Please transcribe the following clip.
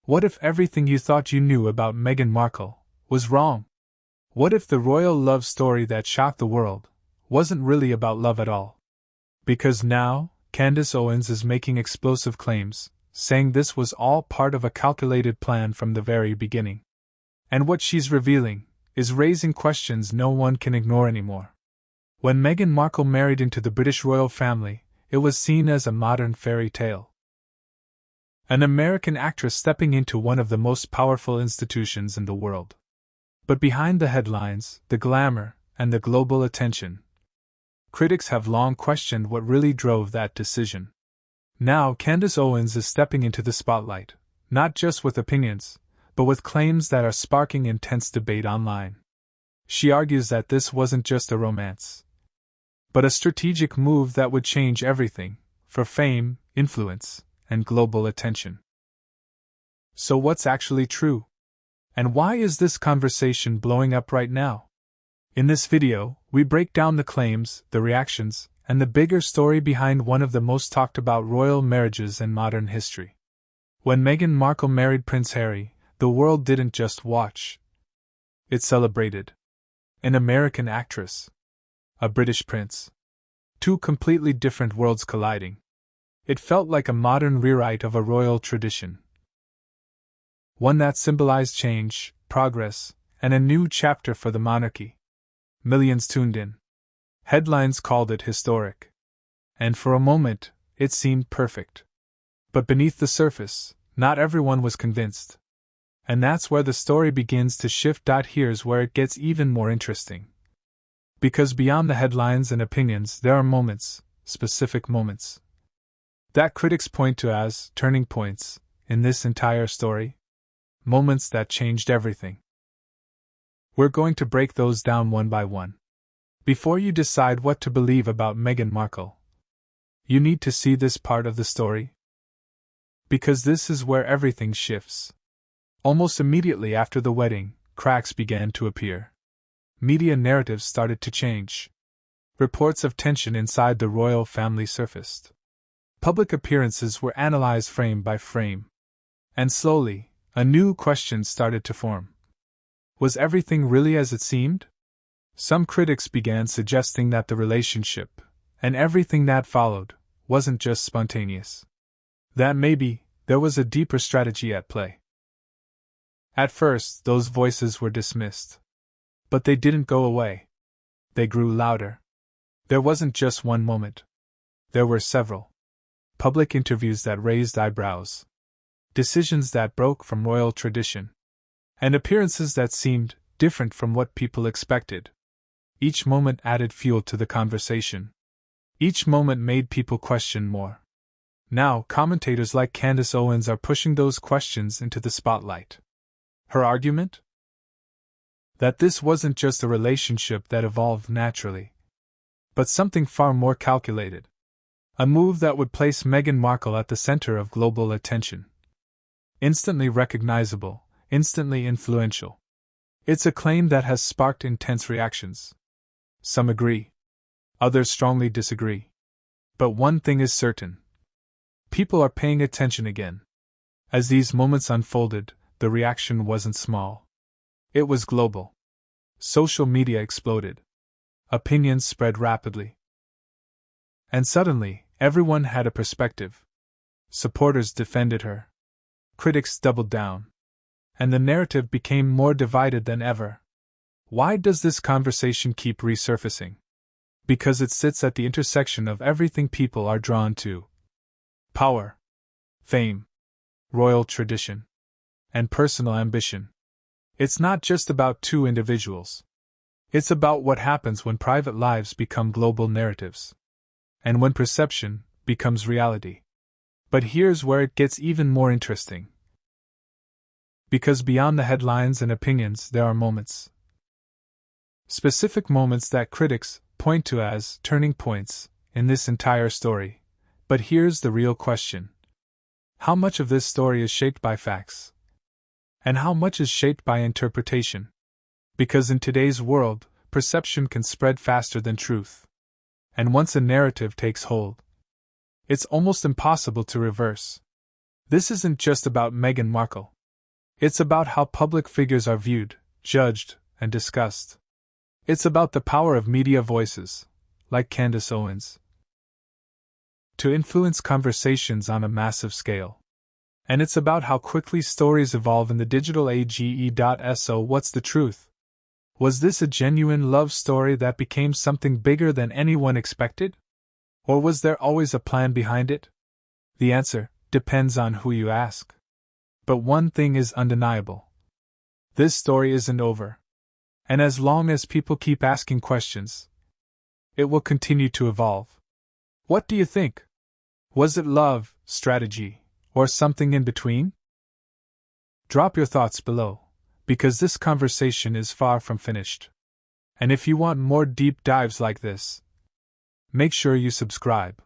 What if everything you thought you knew about Meghan Markle was wrong? What if the royal love story that shocked the world wasn't really about love at all? Because now, Candace Owens is making explosive claims, saying this was all part of a calculated plan from the very beginning. And what she's revealing is raising questions no one can ignore anymore. When Meghan Markle married into the British royal family, it was seen as a modern fairy tale. An American actress stepping into one of the most powerful institutions in the world. But behind the headlines, the glamour, and the global attention, critics have long questioned what really drove that decision. Now Candace Owens is stepping into the spotlight, not just with opinions, but with claims that are sparking intense debate online. She argues that this wasn't just a romance, but a strategic move that would change everything, for fame, influence, and global attention. So what's actually true? And why is this conversation blowing up right now? In this video, we break down the claims, the reactions, and the bigger story behind one of the most talked about royal marriages in modern history. When Meghan Markle married Prince Harry, the world didn't just watch. It celebrated. An American actress. A British prince. Two completely different worlds colliding. It felt like a modern rewrite of a royal tradition. One that symbolized change, progress, and a new chapter for the monarchy. Millions tuned in. Headlines called it historic. And for a moment, it seemed perfect. But beneath the surface, not everyone was convinced. And that's where the story begins to shift. Here's where it gets even more interesting. Because beyond the headlines and opinions, there are moments, specific moments, that critics point to as turning points in this entire story. Moments that changed everything. We're going to break those down one by one. Before you decide what to believe about Meghan Markle, you need to see this part of the story. Because this is where everything shifts. Almost immediately after the wedding, cracks began to appear. Media narratives started to change. Reports of tension inside the royal family surfaced. Public appearances were analyzed frame by frame. And slowly, a new question started to form. Was everything really as it seemed? Some critics began suggesting that the relationship, and everything that followed, wasn't just spontaneous. That maybe there was a deeper strategy at play. At first, those voices were dismissed. But they didn't go away. They grew louder. There wasn't just one moment. There were several. Public interviews that raised eyebrows. Decisions that broke from royal tradition. And appearances that seemed different from what people expected. Each moment added fuel to the conversation. Each moment made people question more. Now, commentators like Candace Owens are pushing those questions into the spotlight. Her argument? That this wasn't just a relationship that evolved naturally, but something far more calculated. A move that would place Meghan Markle at the center of global attention. Instantly recognizable, instantly influential. It's a claim that has sparked intense reactions. Some agree. Others strongly disagree. But one thing is certain. People are paying attention again. As these moments unfolded, the reaction wasn't small. It was global. Social media exploded. Opinions spread rapidly. And suddenly, everyone had a perspective. Supporters defended her. Critics doubled down. And the narrative became more divided than ever. Why does this conversation keep resurfacing? Because it sits at the intersection of everything people are drawn to. Power, fame, royal tradition, and personal ambition. It's not just about two individuals. It's about what happens when private lives become global narratives. And when perception becomes reality. But here's where it gets even more interesting. Because beyond the headlines and opinions, there are moments. Specific moments that critics point to as turning points in this entire story. But here's the real question. How much of this story is shaped by facts? And how much is shaped by interpretation? Because in today's world, perception can spread faster than truth. And once a narrative takes hold, it's almost impossible to reverse. This isn't just about Meghan Markle. It's about how public figures are viewed, judged, and discussed. It's about the power of media voices, like Candace Owens, to influence conversations on a massive scale. And it's about how quickly stories evolve in the digital age. So what's the truth? Was this a genuine love story that became something bigger than anyone expected? Or was there always a plan behind it? The answer depends on who you ask. But one thing is undeniable. This story isn't over. And as long as people keep asking questions, it will continue to evolve. What do you think? Was it love, strategy, or something in between? Drop your thoughts below, because this conversation is far from finished. And if you want more deep dives like this, make sure you subscribe.